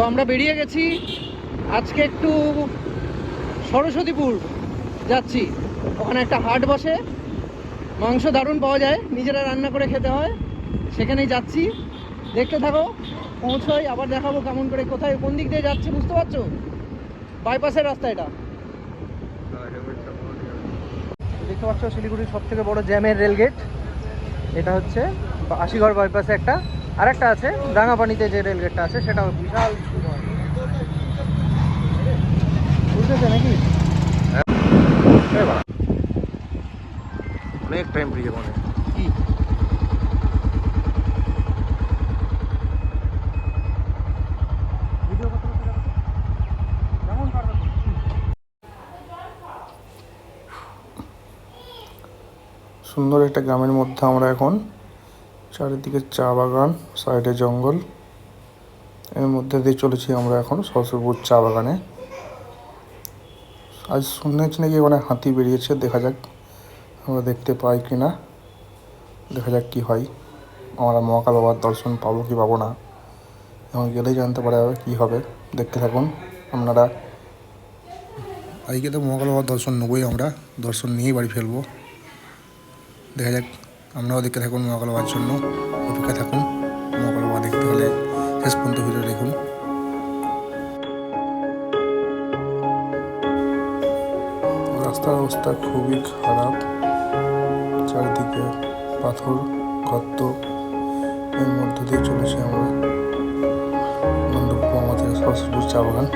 আমরা বেরিয়ে গেছি আজকে একটু সরস্বতীপুর যাচ্ছি। ওখানে একটা হাট বসে, মাংস দারুণ পাওয়া যায়, নিজেরা রান্না করে খেতে হয়, সেখানেই যাচ্ছি। দেখতে থাকো, পৌঁছোই আবার দেখাবো কেমন করে, কোথায় কোন দিক দিয়ে যাচ্ছি বুঝতে পারছো? বাইপাসের রাস্তা এটা। দেখতে পাচ্ছ শিলিগুড়ির সব থেকে বড় জ্যামের রেলগেট এটা হচ্ছে। আশিগড় বাইপাসে একটা আরেকটা আছে, রাঙাপানিতে যে রেলগেটটা আছে সেটাও বিশাল, বুঝতেছে নাকি? অনেক টাইম পেয়ে যাবো কি ভিডিও করতে করতে যাবো যেমন পারবে। সুন্দর একটা গ্রামের মধ্যে আমরা এখন, চারিদিকে চা বাগান, সাইডে জঙ্গল, এর মধ্যে দিয়ে চলেছি আমরা এখন সরস্বতীপুর চা বাগানে। আজ শুনেছি নাকি ওখানে হাতি বেরিয়েছে, দেখা যাক আমরা দেখতে পাই কি না, দেখা যাক কি হয়। আমরা মহাকাল বাবার দর্শন পাবো কি পাবো না, এখন গেলেই জানতে পারা যাবে কী হবে। দেখতে থাকুন আপনারা। আজকে তো মহাকাল বাবার দর্শন নেবই, আমরা দর্শন নিয়েই বাড়ি ফেলবো। দেখা যাক, আপনারাও দেখতে থাকুন মহাকাল বাবার জন্য, অপেক্ষা থাকুন। মহাকাল বাবা দেখতে হলে শেষ পর্যন্ত ভিডিও দেখুন। রাস্তার অবস্থা খুবই খারাপ, চারিদিকে পাথর গর্ত, এর মধ্য দিয়ে চলেছি আমরা মণ্ডপ আমাদের সরস্বতীপুর চা বাগান।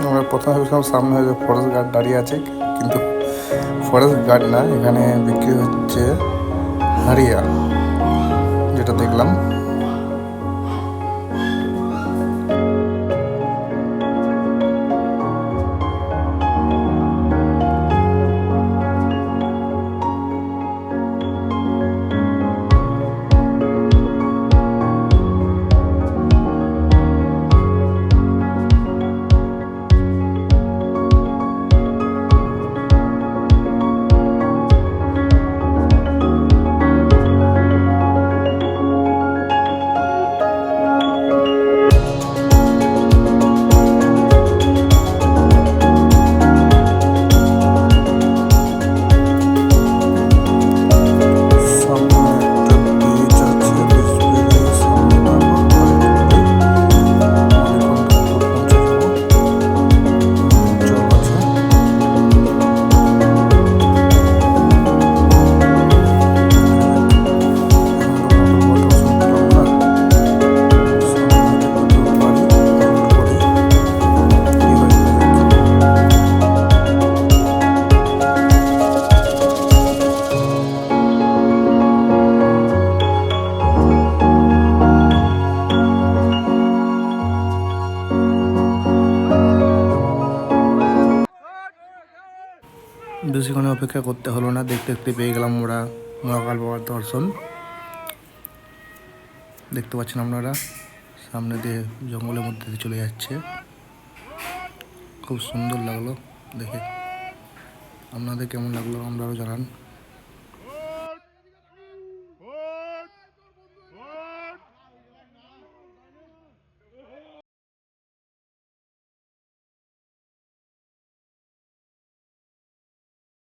আমরা প্রথমে ভেবেছিলাম সামনে হয়তো ফরেস্ট গার্ড দাঁড়িয়ে আছে, কিন্তু ফরেস্ট গার্ড না, এখানে বিক্রি হচ্ছে হারিয়া, যেটা দেখলাম। বেশিক্ষণ অপেক্ষা করতে হলো না, দেখতে দেখতে পেয়ে গেলাম আমরা মহাকাল বাবার দর্শন। দেখতে পাচ্ছেন আপনারা, সামনে দিয়ে জঙ্গলের মধ্যে দিয়ে চলে যাচ্ছে, খুব সুন্দর লাগলো দেখে। আপনাদের কেমন লাগলো আপনারাও জানান।